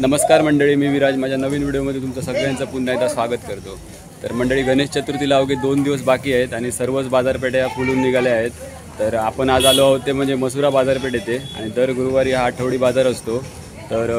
नमस्कार मंडळी, मी विराज माझ्या नवीन व्हिडिओमध्ये तुमचं सगळ्यांचं पुन्हा एकदा स्वागत करतो। तर मंडळी, गणेश चतुर्थीला अवघे 2 दिवस बाकी आहेत आणि सर्वच बाजारपेठा फुलून निघाल्या आहेत। तर आपण आज आलो आहोत ते म्हणजे मसुरा बाजारपेठ येथे आणि दर गुरुवारी हा आठवडी बाजार असतो। तर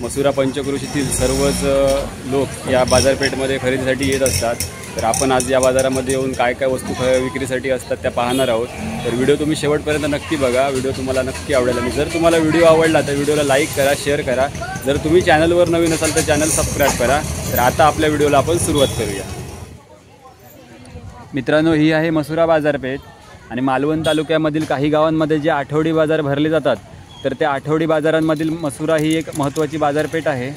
मसुरा पंचक्रोशीतील सर्वच लोक या बाजारपेठमध्ये खरेदीसाठी येत असतात। तर आपण आज या बाजारामध्ये येऊन काय काय वस्तू विक्रीसाठी असतात त्या पाहणार आहोत। तर व्हिडिओ तुम्ही शेवटपर्यंत नक्की बघा, व्हिडिओ तुम्हाला नक्की आवडेल। आणि जर तुम्हाला व्हिडिओ आवडला तर व्हिडिओला लाईक करा, शेअर करा। जर तुम्ही चॅनलवर नवीन असाल तर चॅनल सबस्क्राईब करा। तर आता आपल्या व्हिडिओला आपण सुरुवात करूया। मित्रांनो, ही आहे मसुरा बाजारपेठ आणि मालवण तालुक्यामधील काही गावांमध्ये जे आठवडी बाजार भरले जातात तर त्या आठवडी बाजारांमधील मसुरा ही एक महत्त्वाची बाजारपेठ आहे।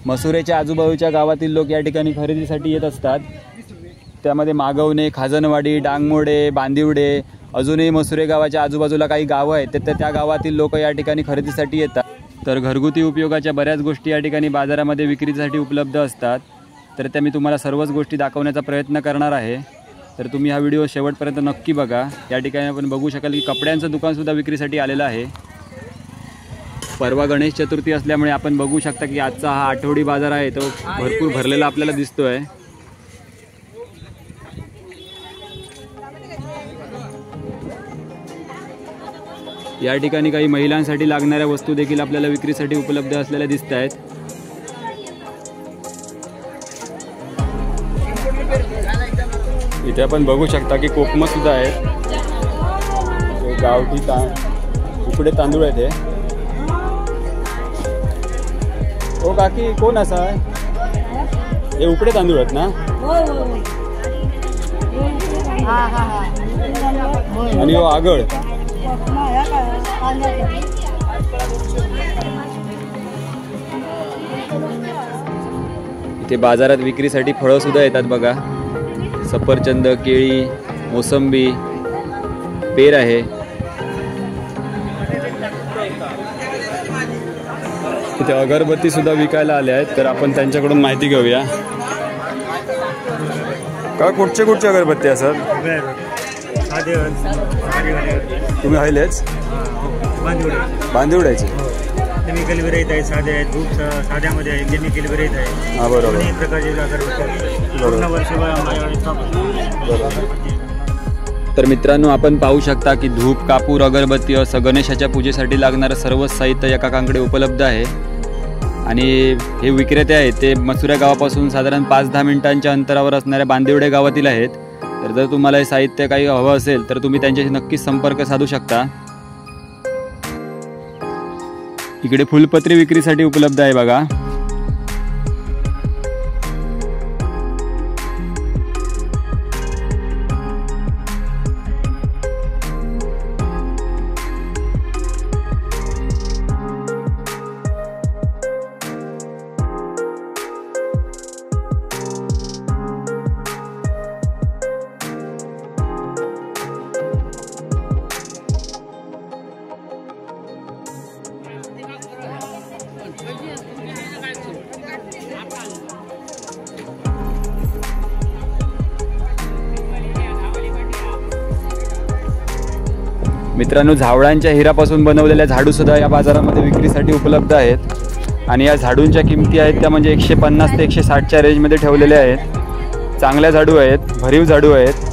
मसुरेच्या आजूबाजूच्या गावातील लोक या ठिकाणी खरेदीसाठी येत असतात। त्यामध्ये मागवणे, खाजनवाडी, डांगमोडे, बांदिवडे, अजूनही मसुरे गावाच्या आजूबाजूला काही गावं आहेत तर त्या गावातील लोक या ठिकाणी खरेदीसाठी येतात। तर घरगुती उपयोगाच्या बऱ्याच गोष्टी या ठिकाणी बाजारामध्ये विक्रीसाठी उपलब्ध असतात। तर त्या मी तुम्हाला सर्वच गोष्टी दाखवण्याचा प्रयत्न करणार आहे। तर तुम्ही हा व्हिडिओ शेवटपर्यंत नक्की बघा। या ठिकाणी आपण बघू शकाल की कपड्यांचं दुकानसुद्धा विक्रीसाठी आलेलं आहे। परवा गणेश चतुर्थी असल्यामुळे आपण बघू शकता की आजचा हा आठवडी बाजार आहे तो भरपूर भरलेला आपल्याला दिसतोय। या ठिकाणी काही महिलांसाठी लागणाऱ्या वस्तू देखील आपल्याला विक्रीसाठी उपलब्ध असलेल्या दिसत आहेत। इथे आपण बघू शकता की कोकम सुद्धा आहे, गावठी उकडे तांदूळ आहेत हे। ओ काकी, कोण असा हे उकडे तांदूळ आहेत ना? आणि हो आगळ इथे बाजारात विक्रीसाठी फळं सुद्धा येतात बघा। सफरचंद, केळी, मोसंबी, पेर आहे। इथे अगरबत्ती सुद्धा विकायला आल्या आहेत तर आपण त्यांच्याकडून माहिती घेऊया। का कुठचे अगरबत्ती असतात? तुम्ही आहेलेच बांदिवड्याचे केमिकल विरहित आहे, साधे आहेत, धूप साध्यामध्ये आहे, केमिकल विरहित आहे। हां बरोबर, अनेक प्रकारचे अगरबत्ती पूर्ण वर्षभर। तर मित्रांनो, आपण पाहू शकता की धूप, कापूर, अगरबत्ती असं गणेशाच्या पूजेसाठी लागणारं सर्व साहित्य या काकांकडे उपलब्ध आहे। आणि हे विक्रेते आहेत ते मसुरा गावापासून साधारण 5-10 मिनिटांच्या अंतरावर असणाऱ्या बांदिवडे गावातील आहेत। तर जर तुम्हाला हे साहित्य काही हवं असेल तर तुम्ही त्यांच्याशी नक्कीच संपर्क साधू शकता। इकडे फुलपत्री विक्रीसाठी उपलब्ध आहे बघा। मित्रांनो, झावळांच्या हिरापासून बनवलेल्या झाडू सुद्धा या बाजारामध्ये विक्रीसाठी उपलब्ध आहेत। आणि या झाडूंच्या किमती आहेत त्या म्हणजे 150 ते 160च्या रेंजमध्ये ठेवलेल्या आहेत। चांगल्या झाडू आहेत, भरीव झाडू आहेत।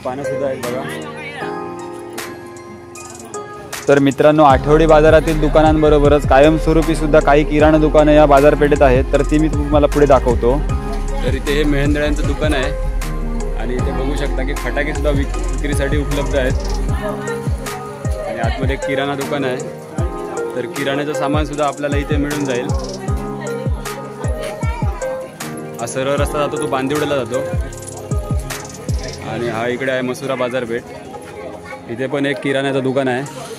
पानं सुद्धा आहेत बघा. तर मित्रांनो, आठवडी बाजारातील दुकानांबरोबरच कायमस्वरूपी सुद्धा काही किराणा दुकानं या बाजारपेठेत आहेत. तर ती मी तुम्हाला पुढे दाखवतो. तर इथे हे मेहंदळ्यांचं दुकान आहे आणि इथे बघू शकता की फटाके सुद्धा विक्रीसाठी उपलब्ध आहेत. आणि आतमध्ये एक किराणा दुकान आहे. तर किराण्याचं सामान सुद्धा आपल्याला इथे मिळून जाईल. हा सरळ रस्ता जातो तो बांदिवड्याला जातो आणि हा इकडे आहे मसुरा बाजारपेठ. इथे पण एक किराण्याचं दुकान आहे.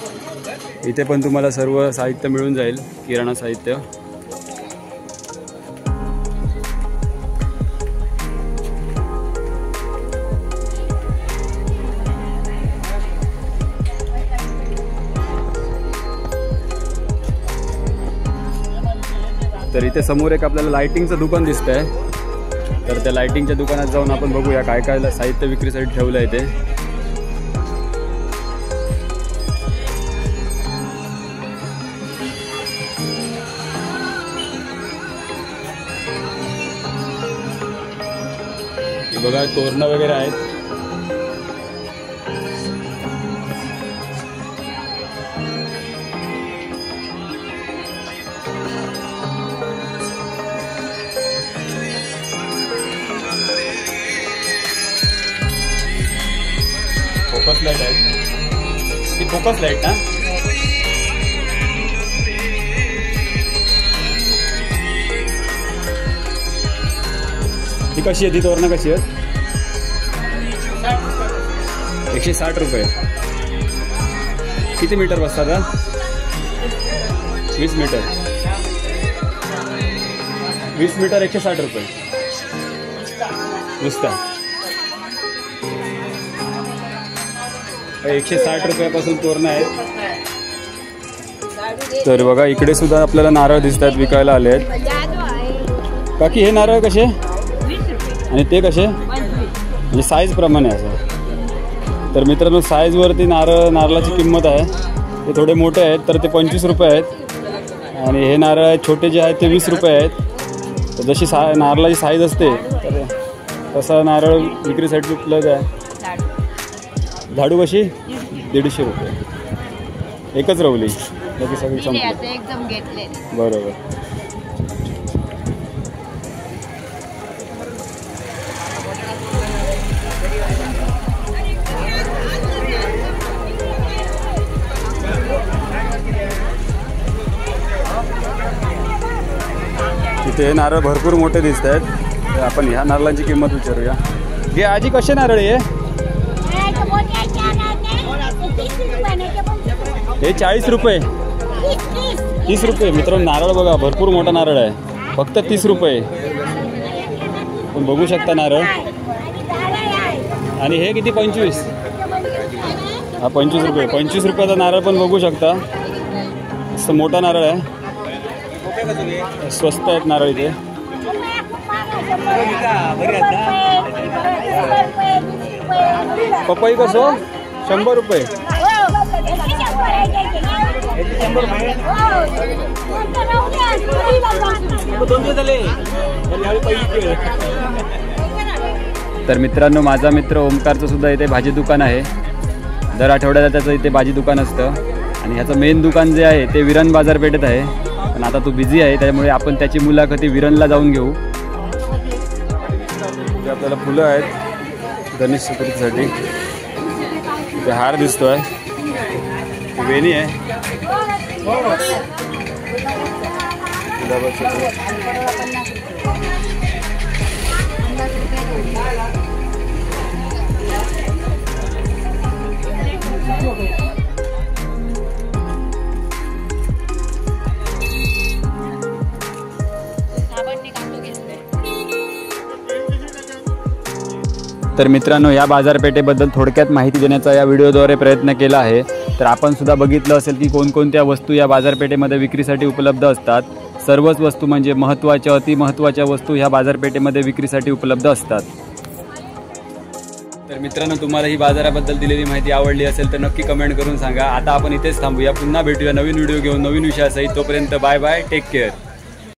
इथे पण तुम्हाला सर्व साहित्य मिळून जाईल, किराणा साहित्य. तर इथे समोर एक आपल्याला लाइटिंगचं दुकान दिसतंय. तर त्या लाइटिंगच्या दुकानात जाऊन आपण बघूया काय काय साहित्य विक्रीसाठी ठेवलं आहे ते. बघा तोरणं वगैरे आहेत. फोकस लाईट आहे. ती फोकस लाईट ना. ती कशी आहे? ती तोरणं कशी आहेत? 160 रुपये. किती मीटर बसतात? 20 मीटर. 20 मीटर 160 रुपये नुसता. 160 रुपयापासून तोरणं आहेत. तर बघा इकडे सुद्धा आपल्याला नारळ दिसत आहेत, विकायला आले आहेत. काकी हे नारळ कसे आणि ते कसे? म्हणजे साईज प्रमाणे असं. तर मित्रांनो, साईजवरती नारळाची किंमत आहे. ते थोडे मोठे आहेत तर ते 25 रुपये आहेत आणि हे नारळ छोटे जे आहेत ते 20 रुपये आहेत. तर जशी नारळाची साईज असते तर तसा नारळ विक्रीसाठी उपलब्ध आहे. झाडू कशी? 150 रुपये. एकच रवली बाकी सगळी संपली. बरोबर. इथे हे नारळ भरपूर मोठे दिसत आहेत. आपण ह्या नारळांची किंमत विचारूया. हे आजी कसे नारळ आहे? हे 40 रुपये. 30 रुपये. मित्रांनो, नारळ बघा भरपूर मोठा नारळ आहे. फक्त 30 रुपये. तुम्ही बघू शकता नारळ. आणि हे किती? 25. हा 25 रुपये. 25 रुपयाचा नारळ पण बघू शकता. असं मोठा नारळ आहे. स्वस्त आहेत नारळ इथे. पपई कसं? 100 रुपये. तर मित्रांनो, माझा मित्र ओमकारचं सुद्धा इथे भाजी दुकान आहे. दर आठवड्याला त्याचं इथे भाजी दुकान असतं आणि ह्याचं मेन दुकान जे आहे ते विरण बाजारपेठेत आहे. पण आता तो बिझी आहे त्यामुळे आपण त्याची मुलाखती विरणला जाऊन घेऊ. आपल्याला फुलं आहेत गणेश चतुर्थीसाठी. इथे हार दिसतोय. वेणी आहे. तर मित्रांनो, या बाजारपेठेबद्दल थोडक्यात माहिती देण्याचा या व्हिडिओद्वारे प्रयत्न केला आहे. तर आपण सुद्धा बघितलं असेल की कोणकोणत्या वस्तू या बाजारपेठेमध्ये विक्रीसाठी उपलब्ध असतात. सर्वच वस्तू म्हणजे महत्त्वाच्या अतिमहत्त्वाच्या वस्तू ह्या बाजारपेठेमध्ये विक्रीसाठी उपलब्ध असतात. तर मित्रांनो, तुम्हाला ही बाजाराबद्दल दिलेली माहिती आवडली असेल तर नक्की कमेंट करून सांगा. आता आपण इथेच थांबूया. पुन्हा भेटूया नवीन व्हिडिओ घेऊन नवीन विषयासहित. तोपर्यंत बाय बाय. Take care.